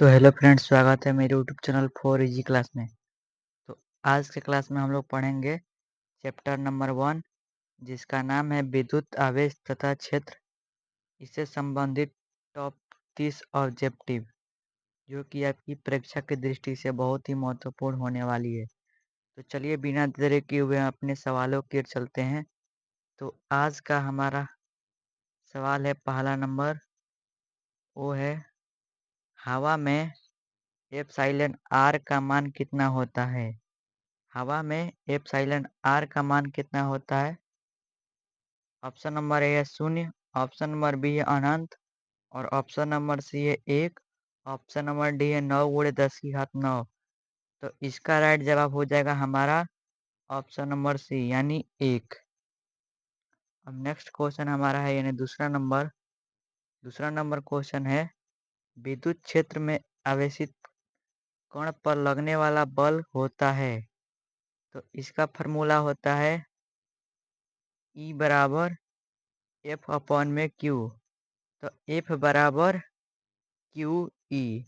तो hello friends, स्वागत है मेरे YouTube channel for easy class में। तो आज के क्लास में हम लोग पढ़ेंगे चैप्टर नंबर 1, जिसका नाम है विद्युत आवेश तथा क्षेत्र। इससे संबंधित टॉप 30 ऑब्जेक्टिव, जो कि आपकी परीक्षा की दृष्टि से बहुत ही महत्वपूर्ण होने वाली है। तो चलिए बिना देरी किए हुए अपने सवालों की ओर चलते हैं। तो आज का हमारा सवाल है, पहला नंबर वो है, हवा में एप्सिलॉन आर का मान कितना होता है? हवा में एप्सिलॉन आर का मान कितना होता है? ऑप्शन नंबर ए है 0, ऑप्शन नंबर बी है अनंत, और ऑप्शन नंबर सी है 1, ऑप्शन नंबर डी है 9 गुणे 10 की घात 9। तो इसका राइट जवाब हो जाएगा हमारा ऑप्शन नंबर सी यानी 1। अब नेक्स्ट क्वेश्चन हमारा है यानी दूसरा नंबर क्वेश्चन है, विद्युत क्षेत्र में आवेशित कण पर लगने वाला बल होता है। तो इसका फॉर्मूला होता है E बराबर एफ अपॉन में क्यू। तो एफ बराबर क्यू ई।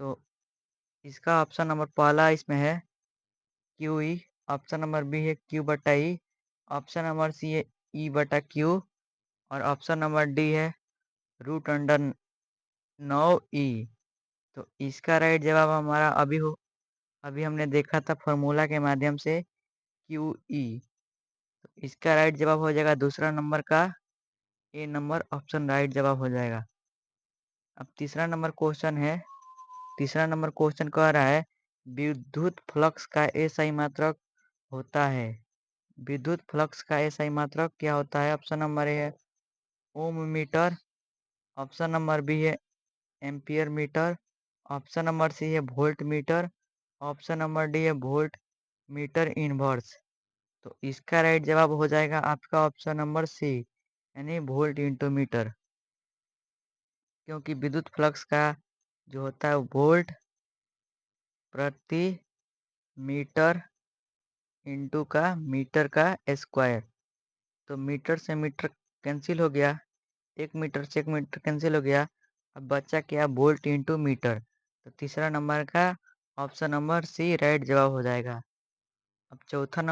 तो इसका ऑप्शन नंबर पहला इसमें है Q E, option number B है क्यू बटा ई, ऑप्शन नंबर सी है ई बटा क्यू, और ऑप्शन नंबर डी है रूट अंडर 9 ई। तो इसका राइट जवाब हमारा अभी हमने देखा था फॉर्मूला के माध्यम से क्यू ई। तो इसका राइट जवाब हो जाएगा दूसरा नंबर का ए नंबर ऑप्शन राइट जवाब हो जाएगा। अब तीसरा नंबर क्वेश्चन कह रहा है, विद्युत फ्लक्स का एसआई मात्रक होता है। विद्युत फ्लक्स का एसआई मात्रक क्या होता है? ऑप्शन नंबर ए है ohm meter, option number B है ampere meter, option number C है volt meter, option number D है वोल्ट मीटर इनवर्स। तो इसका राइट जवाब हो जाएगा आपका ऑप्शन नंबर सी यानी वोल्ट इंटू मीटर, क्योंकि विद्युत फ्लक्स का जो होता है वोल्ट प्रति मीटर इंटू का मीटर का स्क्वायर। तो मीटर से मीटर कैंसिल हो गया, 1 मीटर से 1 मीटर कैंसिल हो गया। अब बचा क्या? Volt into metre. तो तीसरा नंबर का ऑप्शन नंबर सी राइट जवाब हो जाएगा। अब चौथा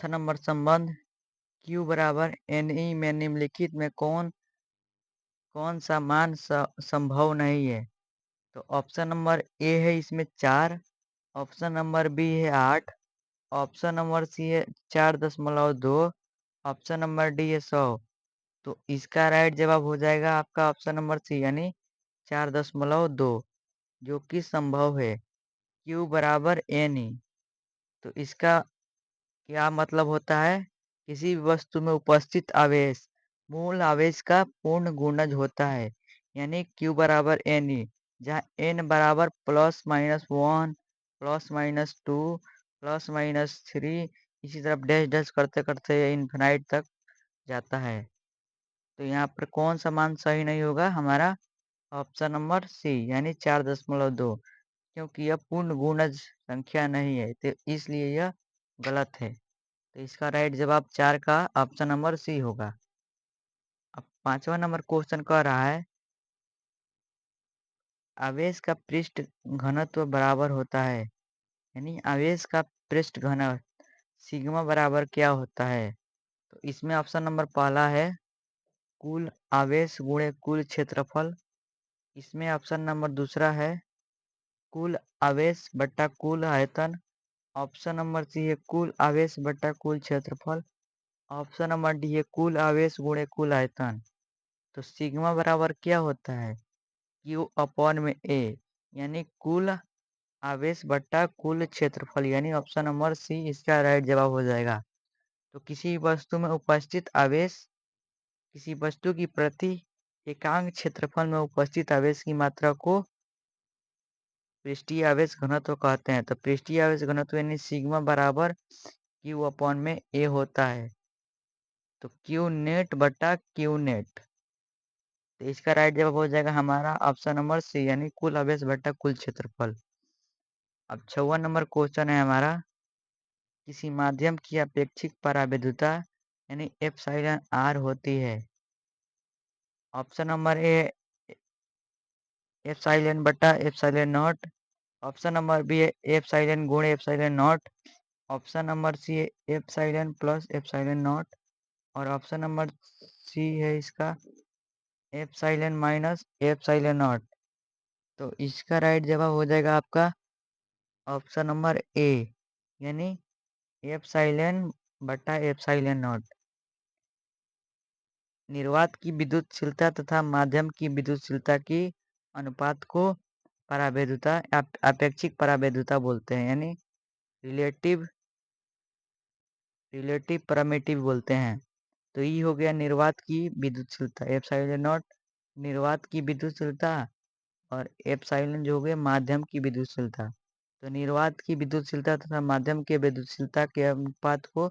नंबर संबंध Q बराबर NE में निम्नलिखित में कौन कौन सा मान संभव नहीं है? तो ऑप्शन नंबर ए है इसमें 4, ऑप्शन नंबर बी है 8, ऑप्शन नंबर सी है 4.2, ऑप्शन नंबर डी है 100। तो इसका राइट जवाब हो जाएगा आपका ऑप्शन नंबर सी यानी 4.2, जो कि संभव है। Q बराबर NE। तो इसका क्या मतलब होता है? किसी भी वस्तु में उपस्थित आवेश मूल आवेश का पूर्ण गुणज होता है, यानी Q बराबर NE, जहाँ N बराबर +-1, +-2, +-3, इसी तरह डैश डैश करते करते इन्फिनाइट तक जाता है। तो यहाँ पर कौन सा मान सही नहीं होगा? हमारा ऑप्शन नंबर सी यानी 4.2, क्योंकि यह पूर्ण गुणज संख्या नहीं है, तो इसलिए यह गलत है। तो इसका राइट जवाब 4 का ऑप्शन नंबर सी होगा। अब पांचवा नंबर क्वेश्चन कह रहा है, आवेश का पृष्ठ घनत्व बराबर होता है, यानी आवेश का पृष्ठ घनत्व सिग्मा बराबर क्या होता है? तो इसमें ऑप्शन नंबर पहला है कुल आवेश गुणे कुल क्षेत्रफल, इसमें ऑप्शन नंबर दूसरा है कुल आवेश बट्टा कुल आयतन, ऑप्शन नंबर सी है कुल आवेश बट्टा कुल क्षेत्रफल, ऑप्शन नंबर डी है कुल आवेश गुणे कुल आयतन। तो सिग्मा बराबर क्या होता है? Q अपॉन में A, यानी कुल आवेश बट्टा कुल क्षेत्रफल, यानी ऑप्शन नंबर सी इसका राइट जवाब हो जाएगा। तो किसी वस्तु में उपस्थित आवेश किसी वस्तु की प्रति एकांक क्षेत्रफल में उपस्थित आवेश की मात्रा को पृष्ठीय आवेश घनत्व कहते हैं। तो पृष्ठीय आवेश घनत्व यानी सिग्मा बराबर Q अपॉन में A होता है। तो Q नेट बट्टा Q नेट। तो इसका राइट जवाब हो जाएगा हमारा ऑप्शन नंबर सी यानी कुल आवेश बट्टा कुल क्षेत्रफल। अब 6वां नंबर क्वेश्चन है हमारा, किसी माध्यम की अपेक्षित परावैद्युता यानी एप्सिलॉन आर होती है। ऑप्शन नंबर ए एप्सिलॉन बटा epsilon naught. Option number B है एप्सिलॉन गुणे epsilon naught. Option number C है एप्सिलॉन प्लस एप्सिलॉन नॉट। और ऑप्शन नंबर सी है इसका एप्सिलॉन माइनस एप्सिलॉन नॉट। तो इसका राइट जवाब हो जाएगा आपका ऑप्शन नंबर ए, यानी एप्सिलॉन बटा एप्सिलॉन नॉट। निर्वात की विद्युतशीलता तथा माध्यम की विद्युतशीलता की अनुपात को परावैद्युता अपेक्षिक परावैद्युता बोलते हैं, यानी रिलेटिव रिलेटिव परमिटिव बोलते हैं। तो ये हो गया निर्वात की विद्युतशीलता एप्सिलॉन नॉट, निर्वात की विद्युतशीलता, और एप्सिलॉन जो हो गया माध्यम की विद्युतशीलता। तो निर्वात की विद्युतशीलता तथा माध्यम के विद्युतशीलता के अनुपात को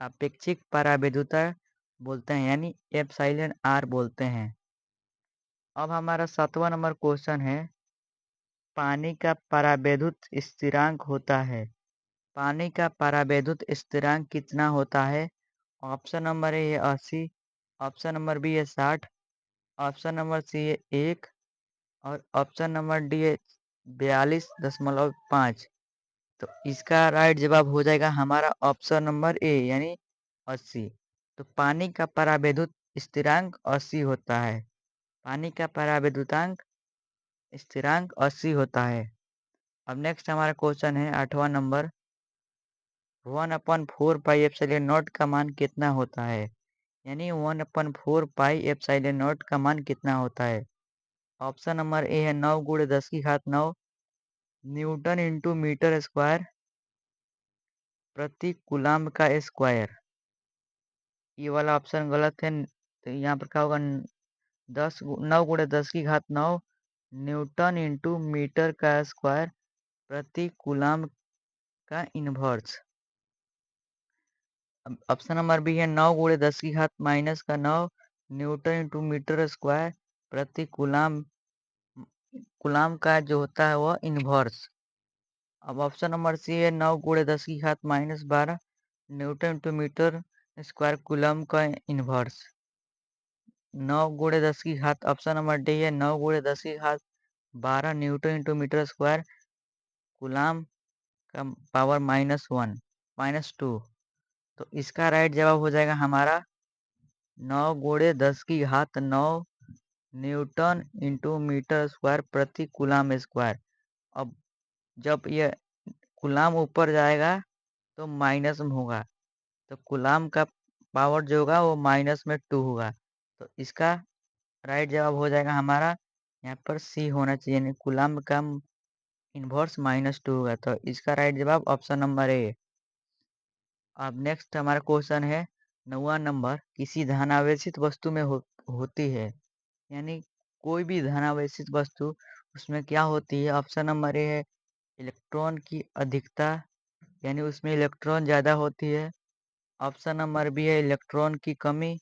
अपेक्षिक परावैद्युता बोलते हैं, यानी एप्सिलॉन आर बोलते हैं। अब हमारा 7वां नंबर क्वेश्चन है, पानी का परावैद्युत स्थिरांक होता है। पानी का परावैद्युत स्थिरांक कितना होता है? ऑप्शन नंबर ए है 80, ऑप्शन नंबर बी है 60, ऑप्शन नंबर सी है 1 और ऑप्शन नंबर डी है 42.5। तो इसका राइट जवाब हो जाएगा हमारा ऑप्शन नंबर ए, यानी 80। तो पानी का परावैद्युत स्थिरांक 80 होता है। पानी का परावैद्युतांक स्थिरांक 80 होता है। अब नेक्स्ट हमारा क्वेश्चन है 8वां नंबर, 1/4 पाई एप्सिलॉन नॉट का मान कितना होता है? यानी 1/4 पाई एप्सिलॉन नॉट का मान कितना होता है? ऑप्शन नंबर ए है 9 गुणे 10 की घात 9 न्यूटन इंटू मीटर स्क्वायर प्रति कूलाम का स्क्वायर। ये वाला ऑप्शन गलत है। तो यहाँ पर क्या होगा, 9 गुणे 10 की घात 9 न्यूटन इंटू मीटर का स्क्वायर प्रति कूलाम का इनवर्स। ऑप्शन नंबर बी है 9 गुणे 10 की घात माइनस का 9 न्यूटन इंटू मीटर स्क्वायर प्रति कूलाम। कूलाम का जो होता है वह इनवर्स। अब ऑप्शन नंबर सी है 9 गुणे 10 की घात minus 12 newton into metre square coulomb का इनवर्स। 9 गुणे 10 की घात ऑप्शन नंबर डी है 9 गुणे 10 की घात 12 newton into metre square coulomb का पावर -2। तो इसका राइट जवाब हो जाएगा हमारा 9 गुणे 10 की घात 9 न्यूटन इंटू मीटर स्क्वायर प्रति कूलम स्क्वायर। अब जब ये कूलम ऊपर जाएगा तो माइनस में होगा, तो कूलम का पावर जो होगा वो -2 होगा। तो इसका राइट जवाब हो जाएगा हमारा यहाँ पर सी होना चाहिए, यानी कूलम का इनवर्स -2 होगा। तो इसका राइट जवाब ऑप्शन नंबर ए। अब नेक्स्ट हमारा क्वेश्चन है 9वां नंबर, किसी धनावेशित वस्तु में होती है, यानी कोई भी धनावेशित वस्तु उसमें क्या होती है? ऑप्शन नंबर ए है इलेक्ट्रॉन की अधिकता, यानी उसमें इलेक्ट्रॉन ज़्यादा होती है। ऑप्शन नंबर बी है इलेक्ट्रॉन की कमी,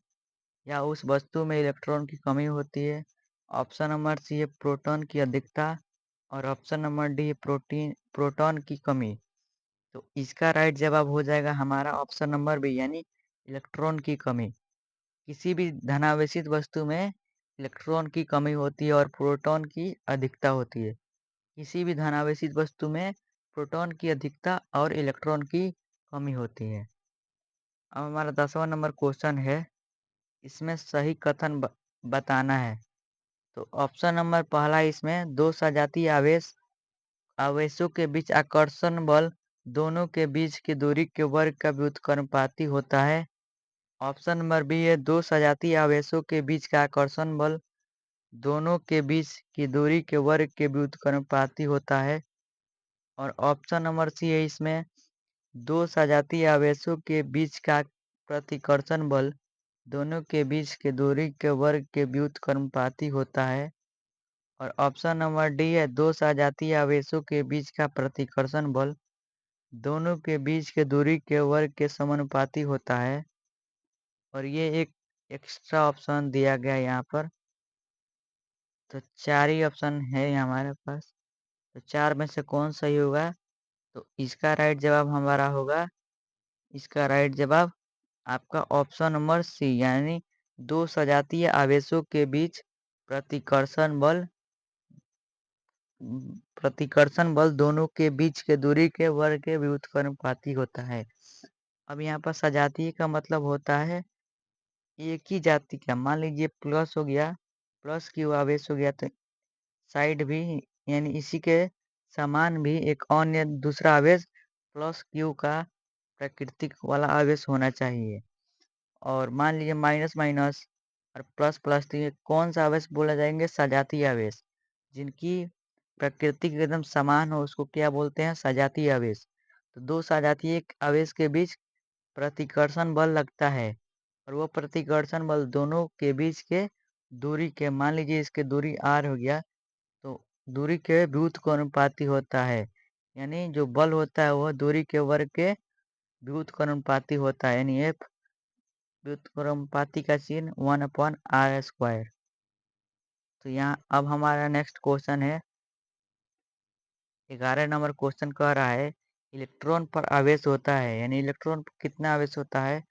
या उस वस्तु में इलेक्ट्रॉन की कमी होती है। ऑप्शन नंबर सी है प्रोटॉन की अधिकता, और ऑप्शन नंबर डी है प्रोटॉन की कमी। तो इसका राइट जवाब हो जाएगा हमारा ऑप्शन नंबर बी, यानी इलेक्ट्रॉन की कमी। किसी भी धनावेशित वस्तु में इलेक्ट्रॉन की कमी होती है और प्रोटॉन की अधिकता होती है। किसी भी धनावेशित वस्तु में प्रोटॉन की अधिकता और इलेक्ट्रॉन की कमी होती है। अब हमारा 10वां नंबर क्वेश्चन है, इसमें सही कथन बताना है। तो ऑप्शन नंबर पहला, इसमें दो सजातीय आवेशों के बीच आकर्षण बल दोनों के बीच की दूरी के वर्ग का व्युत्क्रमानुपाती होता है। ऑप्शन नंबर बी है दो सजातीय आवेशों के बीच का आकर्षण बल दोनों के बीच की दूरी के वर्ग के व्युत्क्रमानुपाती होता है। और ऑप्शन नंबर सी है इसमें दो सजातीय आवेशों के बीच का प्रतिकर्षण बल दोनों के बीच की दूरी के वर्ग के व्युत्क्रमानुपाती होता है। और ऑप्शन नंबर डी है दो सजातीय आवेशों के बीच का प्रतिकर्षण बल दोनों के बीच के दूरी के वर्ग के समानुपाती होता है। और ये एक एक्स्ट्रा ऑप्शन दिया गया है यहाँ पर। तो 4 ही ऑप्शन है हमारे पास। तो 4 में से कौन सही होगा? तो इसका राइट जवाब हमारा होगा, इसका राइट जवाब आपका ऑप्शन नंबर सी, यानी दो सजातीय आवेशों के बीच प्रतिकर्षण बल प्रतिकर्षण बल दोनों के बीच के दूरी के वर्ग के व्युत्क्रमानुपाती होता है। अब यहाँ पर सजातीय का मतलब होता है एक ही जाति का। मान लीजिए प्लस हो गया, प्लस क्यू आवेश हो गया, तो साइड भी यानी इसी के समान भी एक अन्य दूसरा आवेश प्लस क्यू का प्राकृतिक वाला आवेश होना चाहिए। और मान लीजिए माइनस माइनस और प्लस प्लस, तो ये कौन सा आवेश बोला जाएंगे? सजातीय आवेश। जिनकी प्रकृति एकदम समान हो उसको क्या बोलते हैं? सजातीय आवेश। तो दो सजातीय आवेश के बीच प्रतिकर्षण बल लगता है और वो प्रतिकर्षण बल दोनों के बीच के दूरी के, मान लीजिए इसके दूरी r हो गया, तो दूरी के व्युत्क्रमानुपाती होता है। यानी जो बल होता है वह दूरी के वर्ग के व्युत्क्रमानुपाती होता है, यानी F व्युत्क्रमानुपाती का चिन्ह 1/r²। तो यहाँ अब हमारा नेक्स्ट क्वेश्चन है 11 नंबर क्वेश्चन कह रहा है इलेक्ट्रॉन पर आवेश होता है, यानी इलेक्ट्रॉन पर कितना आवेश होता है?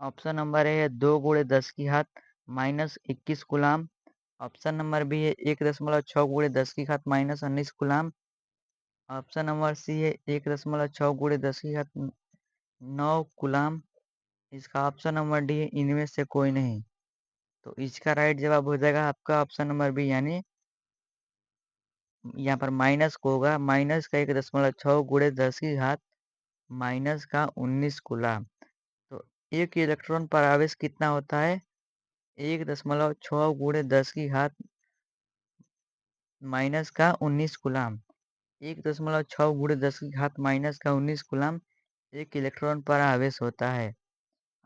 ऑप्शन नंबर ए है 2 × 10⁻⁻21 कूलाम। ऑप्शन नंबर बी है 1.6 × 10⁻⁻19 कूलाम। ऑप्शन नंबर सी है 1.6 × 10⁻9 कूलाम। इसका ऑप्शन नंबर डी है इनमें से कोई नहीं। तो इसका राइट जवाब हो जाएगा आपका ऑप्शन नंबर बी, यानी यहाँ पर माइनस को होगा, माइनस का 1.6 × 10⁻⁻19 कूलाम। तो एक इलेक्ट्रॉन पर आवेश कितना होता है? 1.6 × 10⁻⁻19 कूलाम। 1.6 × 10⁻⁻19 कूलाम एक इलेक्ट्रॉन पर आवेश होता है।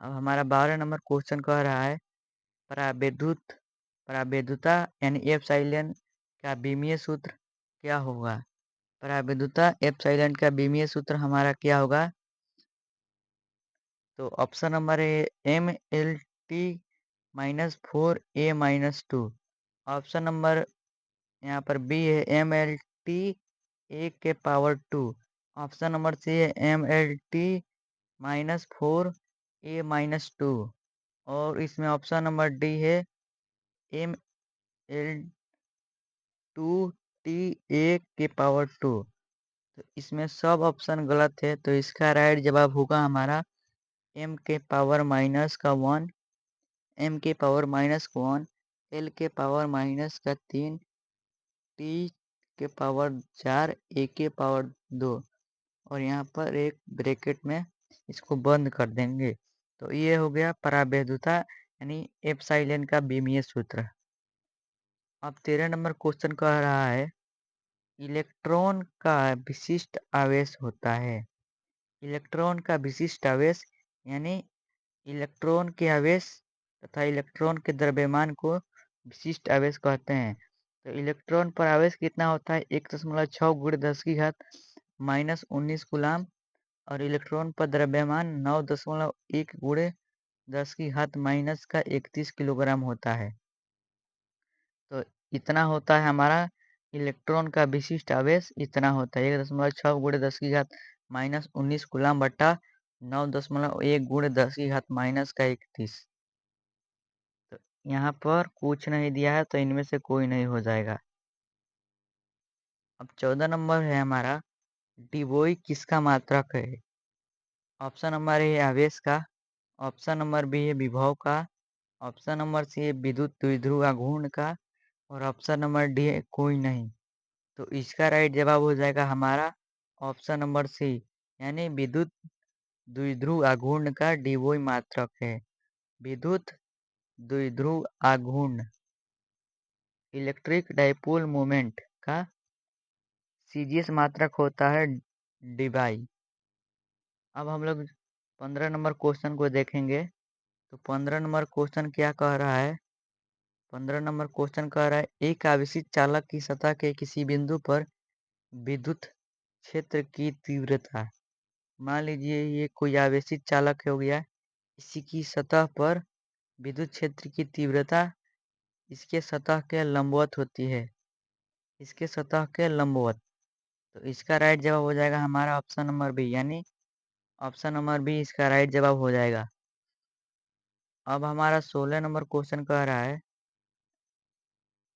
अब हमारा 12 नंबर क्वेश्चन कह रहा है परावैद्युता यानी एप्सिलॉन का बीमीय सूत्र क्या होगा? परावैद्युता एप्सिलॉन का बीमीय सूत्र हमारा क्या होगा? तो ऑप्शन नंबर ए MLT-4A-2। ऑप्शन नंबर यहाँ पर बी है MLT A⁻²। Option number C है MLT-4A-2। और इसमें ऑप्शन नंबर डी है ML2TA⁻²। तो इसमें सब ऑप्शन गलत है, तो इसका राइट जवाब होगा हमारा m⁻⁻1, m⁻⁻1, l⁻⁻3, t⁻4, a⁻2 और यहाँ पर एक ब्रैकेट में इसको बंद कर देंगे। तो ये हो गया परावैद्युता यानी एप्सिलॉन का बीमीय सूत्र। अब 13 नंबर क्वेश्चन कह रहा है इलेक्ट्रॉन का विशिष्ट आवेश होता है। इलेक्ट्रॉन का विशिष्ट आवेश यानी इलेक्ट्रॉन के आवेश तथा इलेक्ट्रॉन के द्रव्यमान को विशिष्ट आवेश कहते हैं। तो इलेक्ट्रॉन पर आवेश कितना होता है? 1.6 × 10⁻⁻19 कूलाम और इलेक्ट्रॉन पर द्रव्यमान 9.1 × 10⁻⁻31 किलोग्राम होता है। तो इतना होता है हमारा इलेक्ट्रॉन का विशिष्ट आवेश, इतना होता है 1.6 × 10⁻⁻19 कूलाम बटा 9.1 × 10⁻⁻31। तो यहाँ पर कुछ नहीं दिया है, तो इनमें से कोई नहीं हो जाएगा। अब 14 नंबर है हमारा डिबोई किसका मात्रक है? ऑप्शन नंबर ए आवेश का, ऑप्शन नंबर बी है विभव का, ऑप्शन नंबर सी है विद्युत द्विध्रुव आघूर्ण का और ऑप्शन नंबर डी है कोई नहीं। तो इसका राइट जवाब हो जाएगा हमारा ऑप्शन नंबर सी, यानी विद्युत द्विध्रुव आघूर्ण का डिबोई मात्रक है। विद्युत द्विध्रुव आघूर्ण इलेक्ट्रिक डाइपोल मोमेंट का सीजीएस मात्रक होता है डिबाई। अब हम लोग 15 नंबर क्वेश्चन को देखेंगे। तो 15 नंबर क्वेश्चन क्या कह रहा है? 15 नंबर क्वेश्चन कह रहा है एक आवेशित चालक की सतह के किसी बिंदु पर विद्युत क्षेत्र की तीव्रता। मान लीजिए ये कोई आवेशित चालक हो गया, इसी की सतह पर विद्युत क्षेत्र की तीव्रता इसके सतह के लंबवत होती है, इसके सतह के लंबवत। तो इसका राइट जवाब हो जाएगा हमारा ऑप्शन नंबर बी, यानी ऑप्शन नंबर बी इसका राइट जवाब हो जाएगा। अब हमारा 16 नंबर क्वेश्चन कह रहा है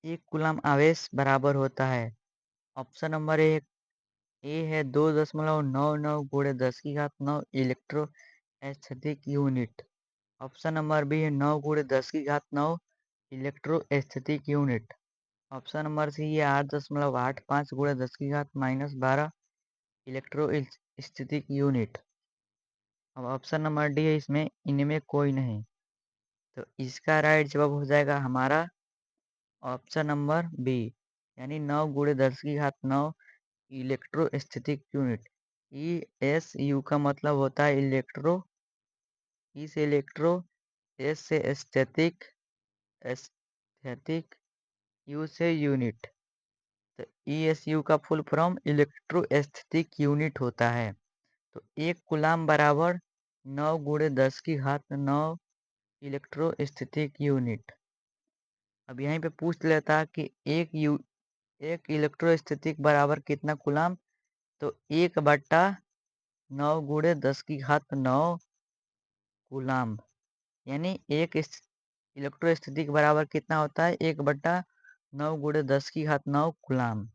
1 कूलम आवेश बराबर होता है ऑप्शन नंबर ए है 2.99 गुणे 10 की घात 9 electrostatic unit. Option number B है 9 गुणे 10 की घात 9 electrostatic unit. Option number C है 8.85 गुणे 10 की घात -12 इलेक्ट्रोस्टैटिक यूनिट। अब ऑप्शन नंबर डी है इसमें इनमें कोई नहीं। तो इसका राइट जवाब हो जाएगा हमारा ऑप्शन नंबर बी, यानी 9 गुणे 10 की घात 9 electrostatic unit. E S U का मतलब होता है इलेक्ट्रो, ई से इलेक्ट्रो, एस से स्टैटिक, एस्थेटिक, यू से यूनिट। तो ई एस यू का फुल फॉर्म इलेक्ट्रोस्टैटिक यूनिट होता है। तो 1 कूलाम बराबर 9 गुणे 10 की घात 9 इलेक्ट्रोस्टैटिक यूनिट। अब यहीं पे पूछ लेता कि एक इलेक्ट्रोस्टैटिक बराबर कितना कूलाम। तो 1/9 गुणे 10 की घात 9 कूलाम, यानी एक इलेक्ट्रोस्टैटिक बराबर कितना होता है 1/9 गुणे 10 की घात 9 कूलाम।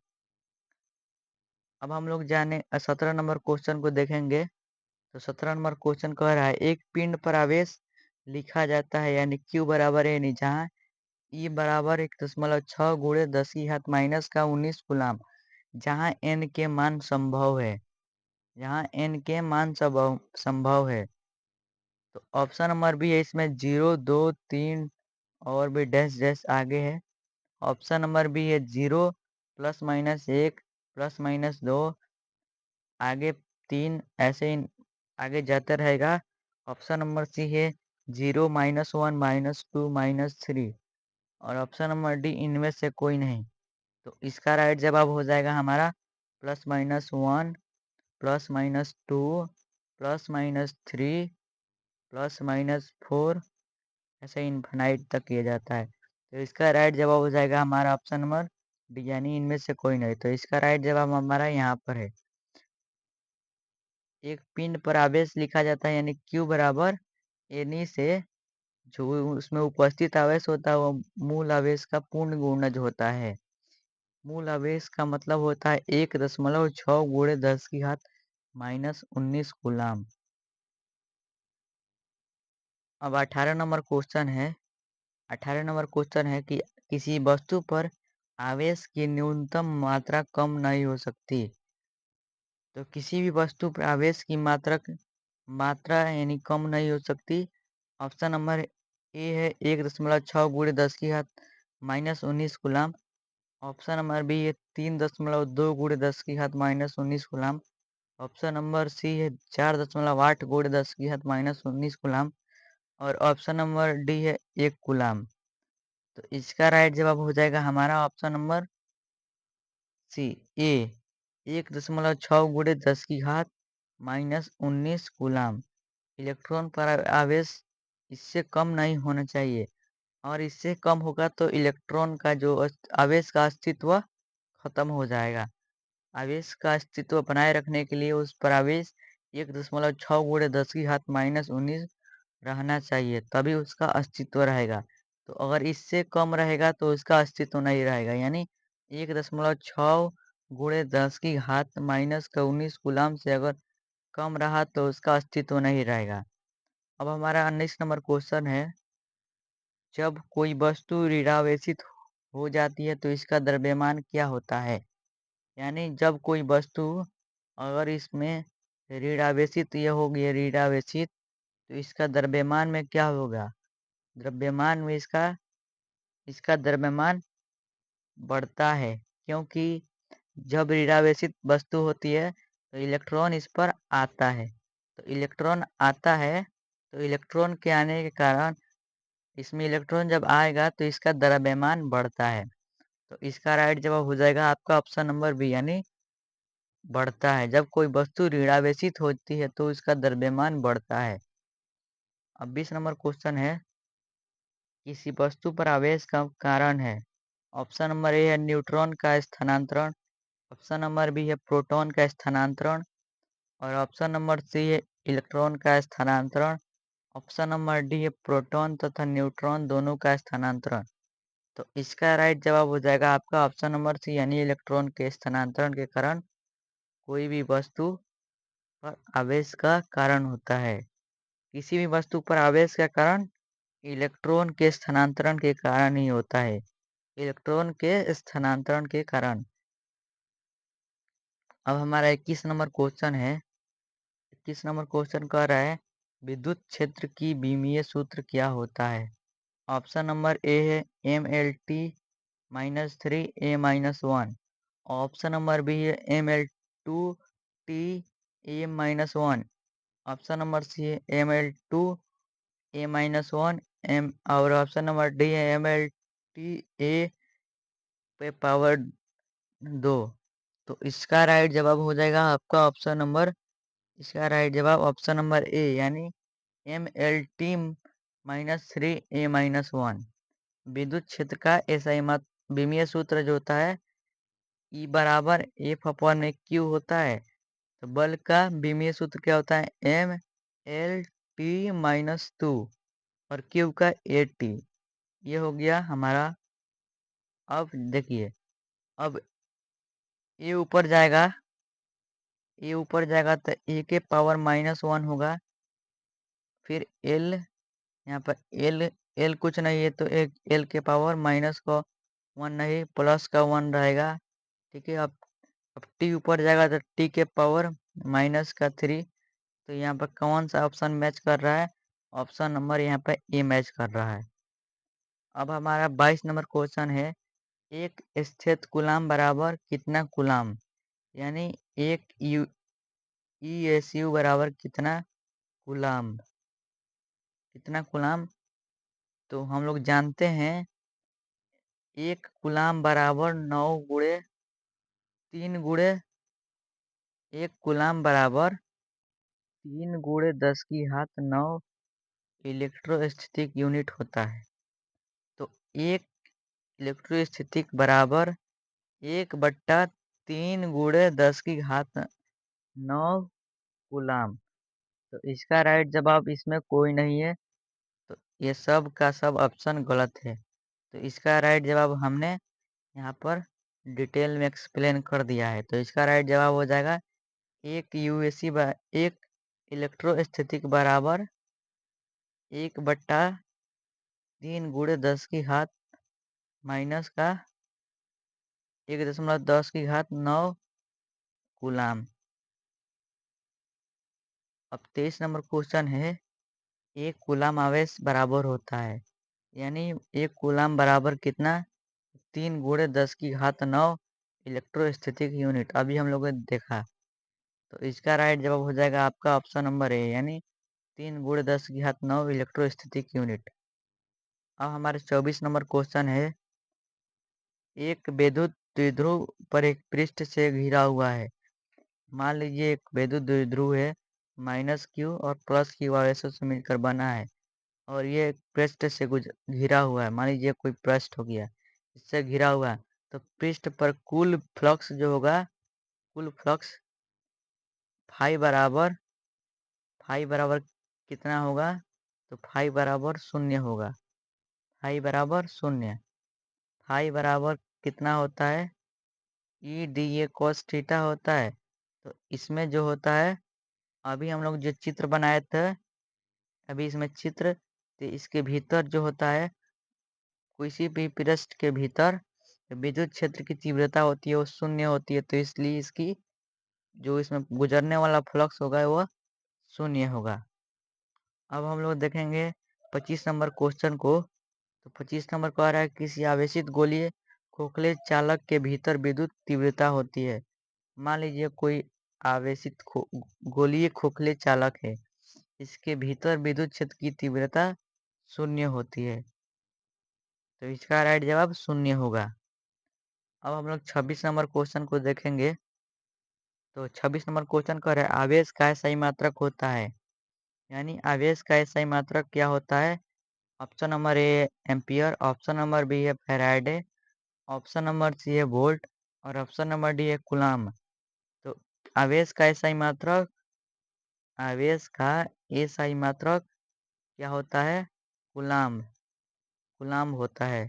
अब हम लोग जाने 17 नंबर क्वेश्चन को देखेंगे। तो 17 नंबर क्वेश्चन कह रहा है एक पिंड पर आवेश लिखा जाता है, यानी Q बराबर एन, जहाँ ई बराबर 1.6 गुणे 10 की घात -19 कूलाम, जहाँ एन के मान संभव है, जहाँ एन के मान संभव है। तो ऑप्शन नंबर बी है इसमें 0, 2, 3 और भी डैश डैश आगे है। ऑप्शन नंबर बी है 0 +-1 +-2 आगे 3, ऐसे ही आगे जाता रहेगा। ऑप्शन नंबर सी है 0, -1 -2 -3 और ऑप्शन नंबर डी इनमें से कोई नहीं। तो इसका राइट जवाब हो जाएगा हमारा +-1 +-2 +-3 +-4, ऐसे इनफाइनाइट तक किया जाता है। तो इसका राइट जवाब हो जाएगा हमारा ऑप्शन नंबर डी, यानी इनमें से कोई नहीं। तो इसका राइट जवाब हमारा यहाँ पर है। एक पिंड पर आवेश लिखा जाता है, यानी Q बराबर एनी से जो उसमें उपस्थित आवेश होता है वो मूल आवेश का पूर्ण गुणज होता है। मूल आवेश का मतलब होता है 1.6 गुणे 10 की घात -19 कूलाम। अब 18 नंबर क्वेश्चन है। 18 नंबर क्वेश्चन है कि किसी वस्तु पर आवेश की न्यूनतम मात्रा कम नहीं हो सकती। तो किसी भी वस्तु पर आवेश की मात्रा यानी कम नहीं हो सकती। ऑप्शन नंबर ए है 1.6 गुणे 10 की घात -19 कूलाम। ऑप्शन नंबर बी है 3.2 गुणे 10 की घात -19 कूलाम। ऑप्शन नंबर सी है 4.8 गुणे 10 की घात -19 कूलाम और ऑप्शन नंबर डी है 1 कूलाम। तो इसका राइट जवाब हो जाएगा हमारा ऑप्शन नंबर सी, ए 1.6 गुणे 10 की घात -19 कूलाम। इलेक्ट्रॉन पर आवेश इससे कम नहीं होना चाहिए, और इससे कम होगा तो इलेक्ट्रॉन का जो आवेश का अस्तित्व खत्म हो जाएगा। आवेश का अस्तित्व बनाए रखने के लिए उस पर आवेश 1.6 गुणे 10 की घात -19 रहना चाहिए, तभी उसका अस्तित्व रहेगा। तो अगर इससे कम रहेगा तो उसका अस्तित्व नहीं रहेगा, यानी 1.6 गुणे 10 की घात -19 कूलाम से अगर कम रहा तो उसका अस्तित्व नहीं रहेगा। अब हमारा 19 नंबर क्वेश्चन है, जब कोई वस्तु ऋणावेशित हो जाती है तो इसका द्रव्यमान क्या होता है। यानी जब कोई वस्तु अगर इसमें ऋणावेशित यह हो गया ऋणावेशित, तो इसका द्रव्यमान में क्या होगा। द्रव्यमान में इसका इसका द्रव्यमान बढ़ता है, क्योंकि जब ऋणावेशित वस्तु होती है तो इलेक्ट्रॉन इस पर आता है। तो इलेक्ट्रॉन आता है, तो इलेक्ट्रॉन के आने के कारण इसमें इलेक्ट्रॉन जब आएगा तो इसका द्रव्यमान बढ़ता है। तो इसका राइट जवाब हो जाएगा आपका ऑप्शन नंबर बी, यानी बढ़ता है। जब कोई वस्तु ऋणावेशित होती है तो इसका द्रव्यमान बढ़ता है। अब 20 नंबर क्वेश्चन है, किसी वस्तु पर आवेश का कारण है। ऑप्शन नंबर ए है न्यूट्रॉन का स्थानांतरण। ऑप्शन नंबर बी है प्रोटॉन का स्थानांतरण और ऑप्शन नंबर सी है इलेक्ट्रॉन का स्थानांतरण। ऑप्शन नंबर डी है प्रोटॉन तथा न्यूट्रॉन दोनों का स्थानांतरण। तो इसका राइट जवाब हो जाएगा आपका ऑप्शन नंबर सी, यानी इलेक्ट्रॉन के स्थानांतरण के कारण कोई भी वस्तु पर आवेश का कारण होता है। किसी भी वस्तु पर आवेश का कारण इलेक्ट्रॉन के स्थानांतरण के कारण ही होता है। इलेक्ट्रॉन के स्थानांतरण के कारण। अब हमारा 21 नंबर क्वेश्चन है। 21 नंबर क्वेश्चन कह रहा है विद्युत क्षेत्र की विमीय सूत्र क्या होता है। ऑप्शन नंबर ए है mlt-3a-1। ऑप्शन नंबर बी है ml2ta-1। ऑप्शन नंबर सी है ml2a-1 एम, और ऑप्शन नंबर डी है mlta पे पावर 2। तो इसका राइट जवाब हो जाएगा आपका ऑप्शन नंबर, इसका राइट जवाब ऑप्शन नंबर ए, यानी mlt-3a-1। विद्युत क्षेत्र का एसआई मत विमीय सूत्र जो होता है ई बराबर एफ अपॉन में क्यू होता है। तो बल का विमीय सूत्र क्या होता है एम एल टी माइनस 2 और क्यू का ए टी। ये हो गया हमारा। अब देखिए, अब ए ऊपर जाएगा, ए ऊपर जाएगा तो ए के पावर -1 होगा। फिर एल, यहाँ पर एल, एल कुछ नहीं है तो एक एल के पावर माइनस का 1 नहीं, प्लस का 1 रहेगा। ठीक है। अब टी ऊपर जाएगा तो टी के पावर -3। तो यहाँ पर कौन सा ऑप्शन मैच कर रहा है? ऑप्शन नंबर यहाँ पर ए मैच कर रहा है। अब हमारा 22 नंबर क्वेश्चन है एक स्थित कूलाम बराबर कितना कूलाम, यानी एक यू ई एस यू बराबर कितना कूलाम, कितना कूलाम। तो हम लोग जानते हैं एक कूलाम बराबर 9 गुणे 3 गुणे, एक कूलाम बराबर 3 गुणे 10 की घात 9 इलेक्ट्रोस्टैटिक यूनिट होता है। तो एक इलेक्ट्रोस्टैटिक बराबर 1/3 गुणे 10 की घात 9 कूलाम। तो इसका राइट जवाब इसमें कोई नहीं है। तो ये सब का सब ऑप्शन गलत है। तो इसका राइट जवाब हमने यहाँ पर डिटेल में एक्सप्लेन कर दिया है। तो इसका राइट जवाब हो जाएगा एक यूएसी एक इलेक्ट्रोस्टैटिक बराबर 1/3 गुणे 10 की घात माइनस का 1.10 की घात 9 कूलाम। अब 23 नंबर क्वेश्चन है एक कूलाम आवेश बराबर होता है, यानी एक कूलाम बराबर कितना 3 गुणे 10 की घात 9 इलेक्ट्रोस्टैटिक यूनिट। अभी हम लोगों ने देखा। तो इसका राइट जवाब हो जाएगा आपका ऑप्शन नंबर ए, यानी 3 गुणे 10 की घात 9 इलेक्ट्रोस्टैटिक यूनिट। अब हमारे 24 नंबर क्वेश्चन है एक विद्युत द्विध्रुव पर एक पृष्ठ से घिरा हुआ है। मान लीजिए एक विद्युत द्विध्रुव है, माइनस क्यू और प्लस क्यू आवेशों से मिलकर बना है और ये एक पृष्ठ से घिरा हुआ है। मान लीजिए कोई पृष्ठ हो गया, इससे घिरा हुआ है। तो पृष्ठ पर कुल फ्लक्स जो होगा, कुल फ्लक्स फाई बराबर कितना होगा? तो फाई बराबर 0 होगा। फाई बराबर 0। फाई बराबर कितना होता है? E D A cos theta होता है। तो इसमें जो होता है, अभी हम लोग जो चित्र बनाए थे, अभी इसमें चित्र, तो इसके भीतर जो होता है, किसी भी पृष्ठ के भीतर विद्युत क्षेत्र की तीव्रता होती है वो 0 होती है। तो इसलिए इसकी जो इसमें गुजरने वाला फ्लक्स होगा वो 0 होगा। अब हम लोग देखेंगे 25 नंबर क्वेश्चन को। तो 25 नंबर कह रहा है किसी आवेशित गोलीय खोखले चालक के भीतर विद्युत तीव्रता होती है। मान लीजिए कोई आवेशित गोलीय खोखले चालक है, इसके भीतर विद्युत क्षेत्र की तीव्रता 0 होती है। तो इसका राइट जवाब 0 होगा। अब हम लोग 26 नंबर क्वेश्चन को देखेंगे। तो 26 नंबर क्वेश्चन कह रहा है आवेश का सही मात्रक होता है, यानी आवेश का सही मात्रक क्या होता है? Option number A ampere, option number B है फैराडे, ऑप्शन नंबर सी है वोल्ट और ऑप्शन नंबर डी है कूलाम। तो आवेश का सही मात्रक, आवेश का सही मात्रक क्या होता है? कूलाम, कूलाम होता है।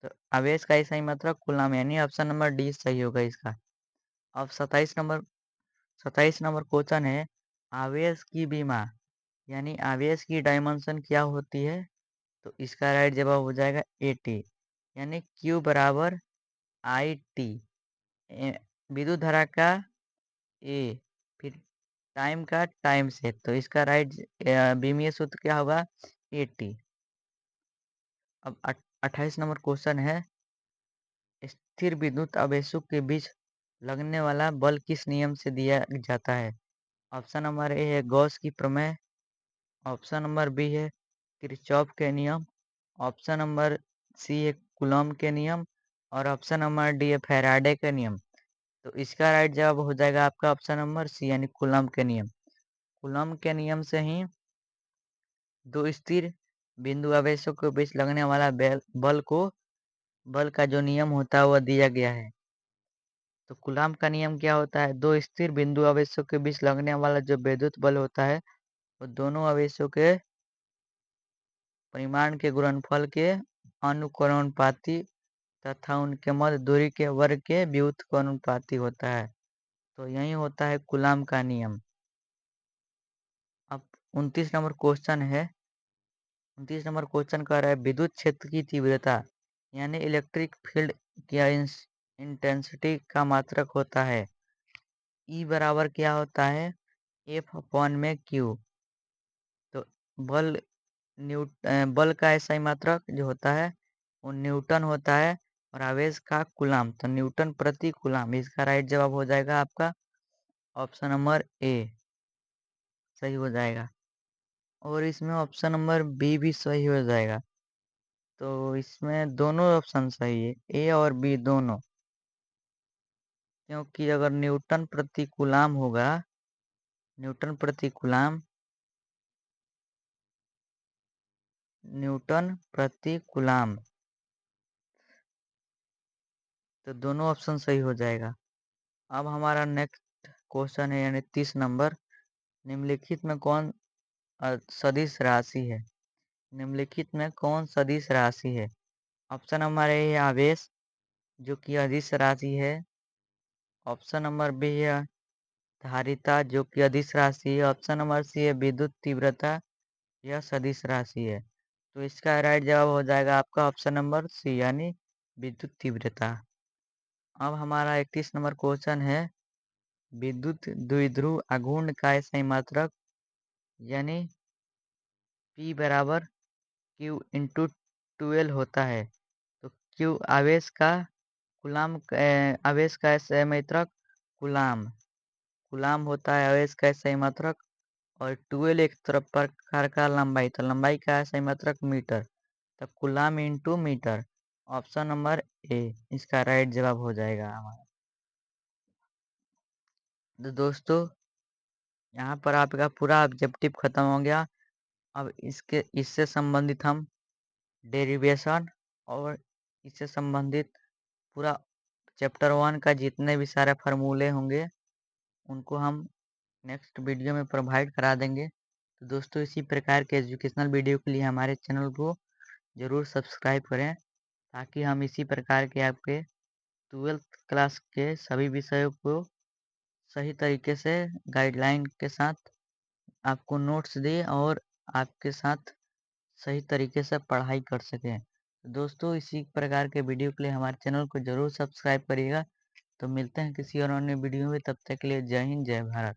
तो आवेश का सही मात्रक कूलाम, यानी ऑप्शन नंबर डी सही होगा इसका। अब 27 नंबर क्वेश्चन है, आवेश की विमा यानी आवेश की डायमेंशन क्या होती है? तो इसका राइट जवाब हो जाएगा 80, यानी Q बराबर IT। विद्युत धारा का ए, फिर टाइम का टाइम से, तो इसका राइट विमीय सूत्र क्या होगा? 80। अब 28 नंबर क्वेश्चन है, स्थिर विद्युत आवेशों के बीच लगने वाला बल किस नियम से दिया जाता है? ऑप्शन नंबर ए है गॉस की प्रमेय, ऑप्शन नंबर बी है किरचॉफ के नियम, ऑप्शन नंबर सी है कूलॉम के नियम, और ऑप्शन नंबर डी है फैराडे के नियम। तो इसका राइट जवाब हो जाएगा आपका ऑप्शन नंबर सी, यानी कूलॉम के नियम। कूलॉम के नियम से ही दो स्थिर बिंदु आवेशों के बीच लगने वाला बल का जो नियम होता है वह दिया गया है। तो कूलॉम का नियम क्या होता है? दो स्थिर बिंदु आवेशों के बीच लगने वाला जो विद्युत बल होता है वो दोनों आवेशों के परिमाण के गुणनफल के अनुकरणपाती तथा उनके मध्य दूरी के वर्ग के व्युत्क्रमानुपाती होता है। तो यही होता है कूलॉम का नियम। अब 29 नंबर क्वेश्चन है, 29 नंबर क्वेश्चन कह रहा है विद्युत क्षेत्र की तीव्रता यानी इलेक्ट्रिक फील्ड की इंटेंसिटी का मात्रक होता है। ई बराबर क्या होता है? एफ अपॉन में क्यू। तो बल बल का ऐसा ही मात्रक जो होता है वो न्यूटन होता है, और आवेश का कूलाम, तो न्यूटन प्रति कूलाम। इसका राइट जवाब हो जाएगा आपका ऑप्शन नंबर ए सही हो जाएगा, और इसमें ऑप्शन नंबर बी भी सही हो जाएगा। तो इसमें दोनों ऑप्शन सही है, ए और बी दोनों, क्योंकि अगर न्यूटन प्रति कूलाम होगा, न्यूटन प्रति कूलाम, न्यूटन प्रति कूलाम, तो दोनों ऑप्शन सही हो जाएगा। अब हमारा नेक्स्ट क्वेश्चन है, यानी 30 नंबर, निम्नलिखित में कौन सदिश राशि है? निम्नलिखित में कौन सदिश राशि है? ऑप्शन नंबर ए है आवेश, जो कि अदिश राशि है। ऑप्शन नंबर बी है धारिता, जो कि अदिश राशि है। ऑप्शन नंबर सी है विद्युत तीव्रता, यह सदिश राशि है। तो इसका राइट जवाब हो जाएगा आपका ऑप्शन नंबर सी, यानी विद्युत तीव्रता। अब हमारा 31 नंबर क्वेश्चन है, विद्युत द्विध्रुव आघूर्ण का सही मात्रक यानी P बराबर Q इंटू 12 होता है। तो Q आवेश का कूलाम, आवेश का सही मात्रक कूलाम, कूलाम होता है आवेश का सही मात्रक, और 12 एक तरफ प्रकार का लंबाई, तो लंबाई का सही मात्रक मीटर, तो coulomb into metre. Option number A इसका राइट जवाब हो जाएगा हमारा। तो दोस्तों, यहाँ पर आपका पूरा ऑब्जेक्टिव खत्म हो गया। अब इससे संबंधित हम डेरिवेशन और इससे संबंधित पूरा चैप्टर 1 का जितने भी सारे फार्मूले होंगे उनको हम नेक्स्ट वीडियो में प्रोवाइड करा देंगे। तो दोस्तों, इसी प्रकार के एजुकेशनल वीडियो के लिए हमारे चैनल को ज़रूर सब्सक्राइब करें, ताकि हम इसी प्रकार के आपके 12th क्लास के सभी विषयों को सही तरीके से गाइडलाइन के साथ आपको नोट्स दें और आपके साथ सही तरीके से पढ़ाई कर सकें। तो दोस्तों, इसी प्रकार के वीडियो के लिए हमारे चैनल को ज़रूर सब्सक्राइब करिएगा। तो मिलते हैं किसी और अन्य वीडियो में, तब तक के लिए जय हिंद, जय भारत।